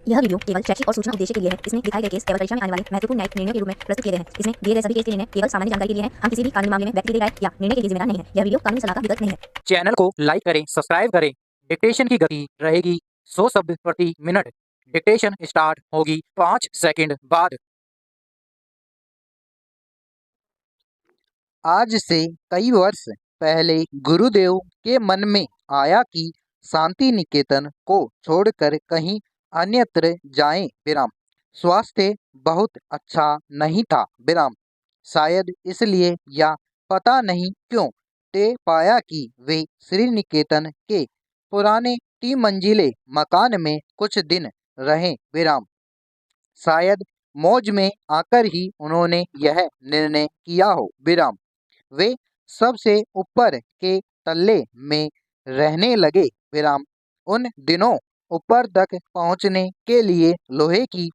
यह वीडियो केवल शैक्षिक और सूचना उद्देश्य के लिए है। इसमें दिखाए गए केस केवल परीक्षा में आने वाले महत्वपूर्ण न्यायिक निर्णयों के रूप में प्रस्तुत किए गए हैं। इसमें दिए गए सभी केस के निर्णय केवल सामान्य जानकारी के लिए हैं। हम किसी भी कानूनी मामले में व्यक्ति की राय या निर्णय के लिए जिम्मेदार नहीं है। यह वीडियो कानूनी सलाह का विकल्प नहीं है। चैनल को लाइक करें, सब्सक्राइब करें। डिक्टेशन की गति रहेगी 100 शब्द प्रति मिनट। डिक्टेशन स्टार्ट होगी 5 सेकंड बाद। आज से कई वर्ष पहले गुरुदेव के मन में आया कि शांति निकेतन को छोड़कर कहीं अन्यत्र जाएं विराम। स्वास्थ्य बहुत अच्छा नहीं था विराम। शायद इसलिए या पता नहीं क्यों ते पाया कि वे श्री निकेतन के पुराने 3 मंजिले मकान में कुछ दिन रहें विराम। शायद मौज में आकर ही उन्होंने यह निर्णय किया हो विराम। वे सबसे ऊपर के तल्ले में रहने लगे विराम। उन दिनों ऊपर तक पहुंचने के लिए लोहे की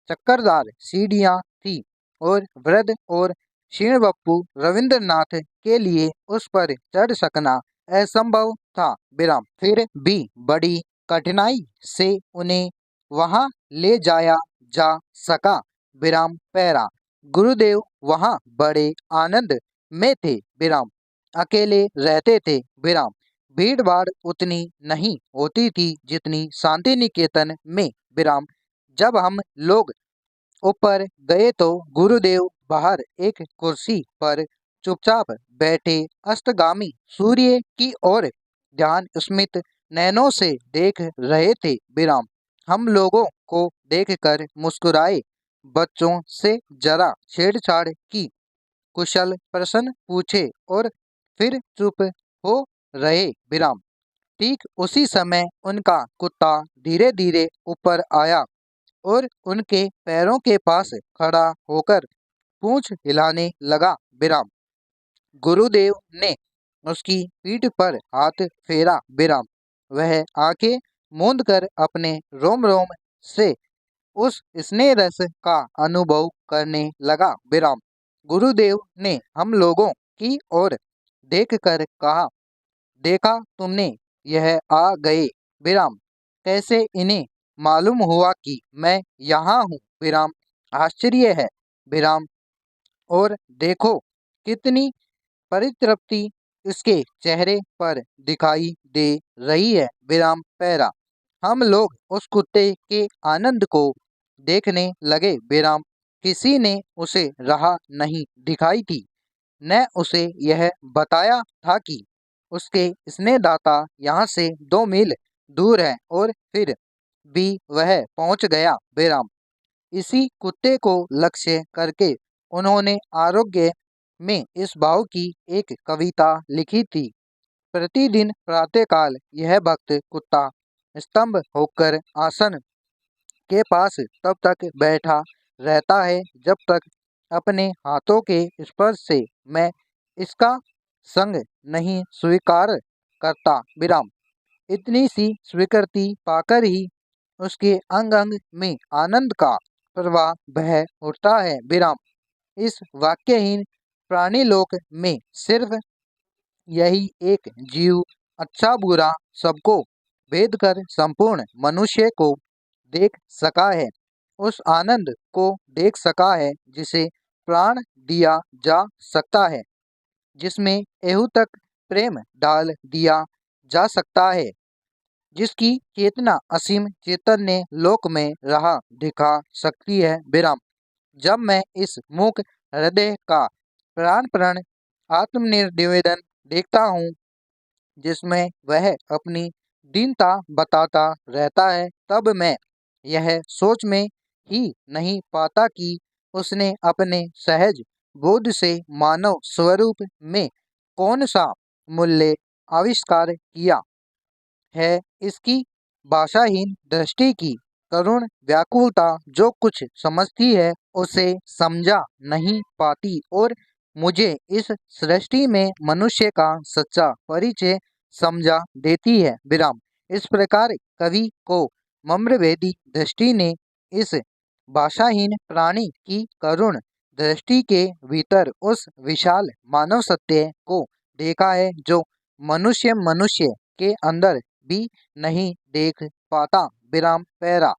चक्करदार सीढ़ियां थी और वृद्ध और क्षीण बप्पू रविंद्रनाथ के लिए उस पर चढ़ सकना असंभव था विराम। फिर भी बड़ी कठिनाई से उन्हें वहां ले जाया जा सका विराम पैरा। गुरुदेव वहां बड़े आनंद में थे विराम। अकेले रहते थे विराम। भीड़ भाड़ उतनी नहीं होती थी जितनी शांति निकेतन में विराम। जब हम लोग ऊपर गए तो गुरुदेव बाहर एक कुर्सी पर चुपचाप बैठे अस्तगामी सूर्य की ओर ध्यान स्मित नैनों से देख रहे थे विराम। हम लोगों को देखकर मुस्कुराए, बच्चों से जरा छेड़छाड़ की, कुशल प्रश्न पूछे और फिर चुप हो रहे विराम। ठीक उसी समय उनका कुत्ता धीरे धीरे ऊपर आया और उनके पैरों के पास खड़ा होकर पूंछ हिलाने लगा विराम। गुरुदेव ने उसकी पीठ पर हाथ फेरा विराम। वह आंखें मूंद कर अपने रोम रोम से उस स्नेह रस का अनुभव करने लगा विराम। गुरुदेव ने हम लोगों की ओर देखकर कहा, देखा तुमने, यह आ गए विराम। कैसे इन्हें मालूम हुआ कि मैं यहाँ हूँ विराम। आश्चर्य है विराम। और देखो कितनी परितृप्ति इसके चेहरे पर दिखाई दे रही है विराम पैरा। हम लोग उस कुत्ते के आनंद को देखने लगे विराम। किसी ने उसे राह नहीं दिखाई थी, न उसे यह बताया था कि उसके स्नेहदाता यहाँ से 2 मील दूर है, और फिर भी वह पहुँच गया विराम। इसी कुत्ते को लक्ष्य करके उन्होंने आरोग्य में इस भाव की एक कविता लिखी थी। प्रतिदिन प्रातःकाल यह भक्त कुत्ता स्तंभ होकर आसन के पास तब तक बैठा रहता है जब तक अपने हाथों के स्पर्श से मैं इसका संग नहीं स्वीकार करता विराम। इतनी सी स्वीकृति पाकर ही उसके अंग अंग में आनंद का प्रवाह बह उठता है विराम। इस वाक्यहीन प्राणी लोक में सिर्फ यही एक जीव अच्छा बुरा सबको भेद कर संपूर्ण मनुष्य को देख सका है, उस आनंद को देख सका है जिसे प्राण दिया जा सकता है, जिसमें एहू तक प्रेम डाल दिया जा सकता है, जिसकी चेतना असीम चैतन्य लोक में रहा दिखा सकती है विराम। जब मैं इस मूक हृदय का प्राण प्रण आत्मनिर्वेदन देखता हूँ जिसमें वह अपनी दीनता बताता रहता है, तब मैं यह सोच में ही नहीं पाता कि उसने अपने सहज बोध से मानव स्वरूप में कौन सा मूल्य आविष्कार किया है। इसकी भाषाहीन दृष्टि की करुण व्याकुलता जो कुछ समझती है उसे समझा नहीं पाती, और मुझे इस सृष्टि में मनुष्य का सच्चा परिचय समझा देती है विराम। इस प्रकार कवि को मम्रभेदी दृष्टि ने इस भाषाहीन प्राणी की करुण दृष्टि के भीतर उस विशाल मानव सत्य को देखा है जो मनुष्य मनुष्य के अंदर भी नहीं देख पाता विराम पैरा।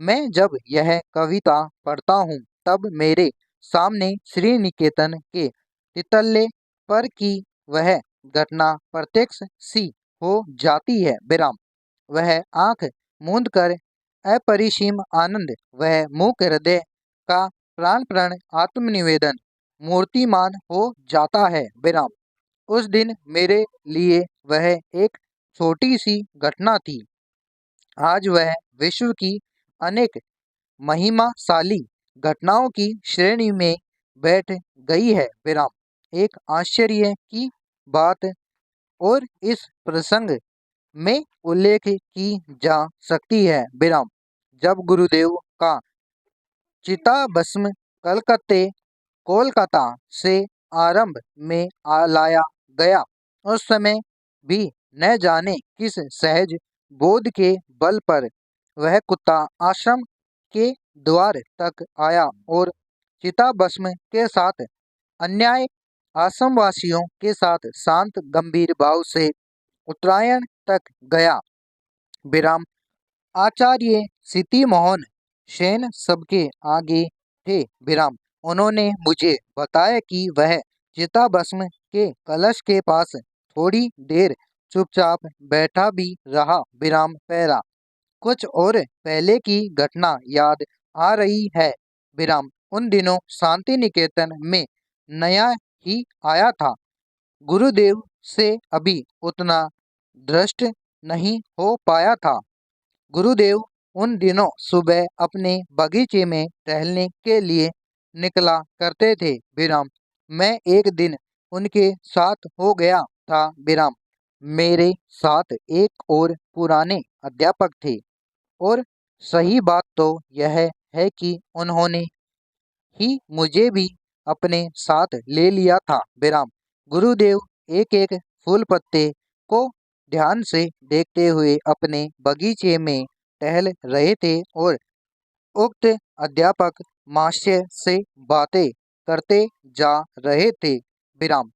मैं जब यह कविता पढ़ता हूँ तब मेरे सामने श्री निकेतन के तितल्ले पर की वह घटना प्रत्यक्ष सी हो जाती है। विराम। वह आंख मूंद कर अपरिसीम आनंद, वह मूक हृदय का प्राण प्रण आत्मनिवेदन मूर्तिमान हो जाता है। विराम। उस दिन मेरे लिए वह एक छोटी सी घटना थी। आज वह विश्व की अनेक महिमाशाली घटनाओं की श्रेणी में बैठ गई है। विराम। एक आश्चर्य की बात और इस प्रसंग में उल्लेख की जा सकती है। विराम। जब गुरुदेव का चिताभस्म कोलकाता से आरंभ में लाया गया, उस समय भी न जाने किस सहज बोध के बल पर वह कुत्ता आश्रम के द्वार तक आया और चिताभस्म के साथ अन्याय आश्रमवासियों के साथ शांत गंभीर भाव से उत्तरायण तक गया। विराम। आचार्य सिटी मोहन सेन सबके आगे थे। विराम। उन्होंने मुझे बताया कि वह चिताभस्म के कलश के पास थोड़ी देर चुपचाप बैठा भी रहा। विराम। पैरा। कुछ और पहले की घटना याद आ रही है। विराम। उन दिनों शांति निकेतन में नया ही आया था। गुरुदेव से अभी उतना दृष्ट नहीं हो पाया था। गुरुदेव उन दिनों सुबह अपने बगीचे में टहलने के लिए निकला करते थे। विराम। मैं एक दिन उनके साथ हो गया था। विराम। मेरे साथ एक और पुराने अध्यापक थे और सही बात तो यह है कि उन्होंने ही मुझे भी अपने साथ ले लिया था। विराम। गुरुदेव एक एक फूल पत्ते को ध्यान से देखते हुए अपने बगीचे में टहल रहे थे और उक्त अध्यापक मास्टर से बातें करते जा रहे थे। विराम।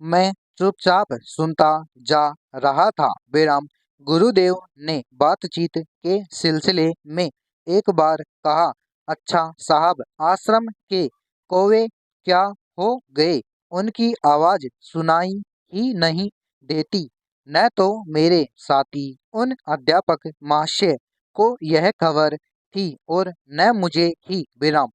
मैं चुपचाप सुनता जा रहा था। विराम। गुरुदेव ने बातचीत के सिलसिले में एक बार कहा, अच्छा साहब, आश्रम के कौवे क्या हो गए? उनकी आवाज सुनाई ही नहीं देती। न तो मेरे साथी उन अध्यापक महाशय को यह खबर थी और न मुझे ही। विराम।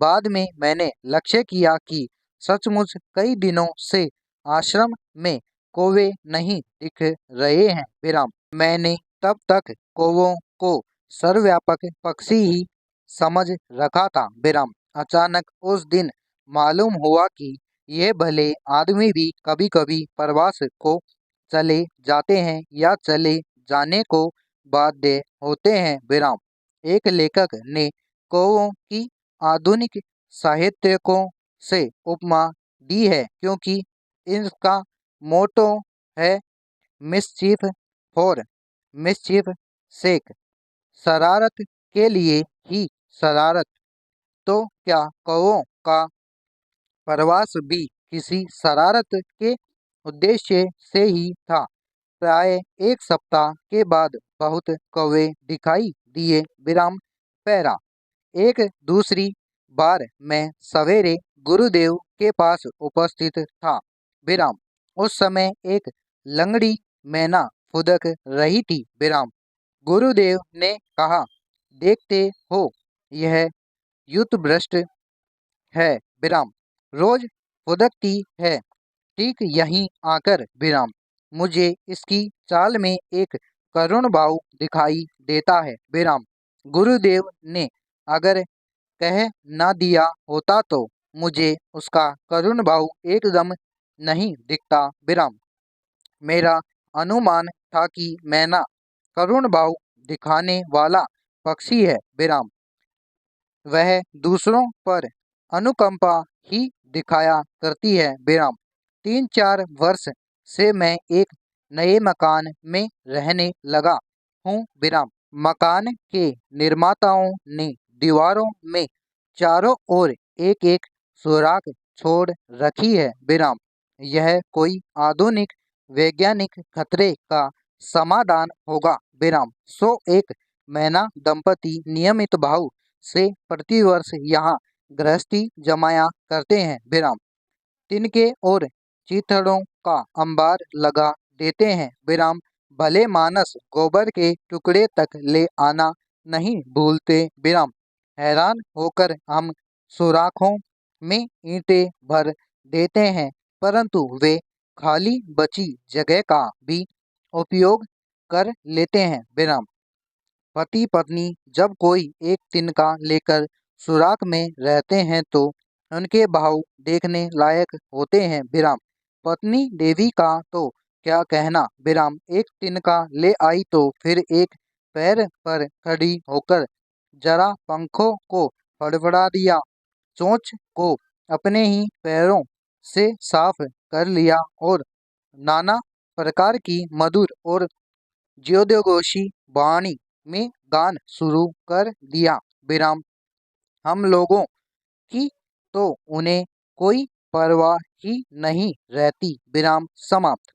बाद में मैंने लक्ष्य किया कि सचमुच कई दिनों से आश्रम में कौवे नहीं दिख रहे हैं। विराम। मैंने तब तक कौवों को सर्वव्यापक पक्षी ही समझ रखा था। विराम। अचानक उस दिन मालूम हुआ कि ये भले आदमी भी कभी कभी प्रवास को चले जाते हैं या चले जाने को बाध्य होते हैं। विराम। एक लेखक ने कौवों की आधुनिक साहित्यकों से उपमा दी है क्योंकि इसका मोटो है मिसचीफ फॉर मिसचीफ सेक, शरारत के लिए ही शरारत। तो क्या कौवों का प्रवास भी किसी शरारत के उद्देश्य से ही था? प्राय एक सप्ताह के बाद बहुत कौवे दिखाई दिए। विराम। पैरा। एक दूसरी बार मैं सवेरे गुरुदेव के पास उपस्थित था। विराम। उस समय एक लंगड़ी मैना फुदक रही थी। विराम। गुरुदेव ने कहा, देखते हो यह युत भ्रष्ट है। विराम। रोज फुदकती है। ठीक यहीं आकर। विराम। मुझे इसकी चाल में एक करुण भाव दिखाई देता है। विराम। गुरुदेव ने अगर कह ना दिया होता तो मुझे उसका करुण भाव एकदम नहीं दिखता। विराम। मेरा अनुमान था कि मैना करुण भाव दिखाने वाला पक्षी है। विराम। वह दूसरों पर अनुकंपा ही दिखाया करती है। विराम। 3-4 वर्ष से मैं एक नए मकान में रहने लगा हूँ। विराम। मकान के निर्माताओं ने दीवारों में चारों ओर एक एक सुराख छोड़ रखी है। विराम। यह कोई आधुनिक वैज्ञानिक खतरे का समाधान होगा। विराम। सो एक मैना दंपति नियमित भाव से प्रतिवर्ष यहाँ गृहस्थी जमाया करते हैं। विराम। तिनके और चीथड़ों का अंबार लगा देते हैं। विराम। भले मानस गोबर के टुकड़े तक ले आना नहीं भूलते। विराम। हैरान होकर हम सुराखों में ईंटें भर देते हैं, परंतु वे खाली बची जगह का भी उपयोग कर लेते हैं। विराम। पति पत्नी जब कोई एक तिनका लेकर सुराख में रहते हैं तो उनके भाव देखने लायक होते हैं। विराम। पत्नी देवी का तो क्या कहना। विराम। एक तिनका ले आई तो फिर एक पैर पर खड़ी होकर जरा पंखों को फड़फड़ा दिया, चोंच को अपने ही पैरों से साफ कर लिया और नाना प्रकार की मधुर और ज्योतिघोषी वाणी में गान शुरू कर दिया। विराम। हम लोगों की तो उन्हें कोई परवाह ही नहीं रहती। विराम समाप्त।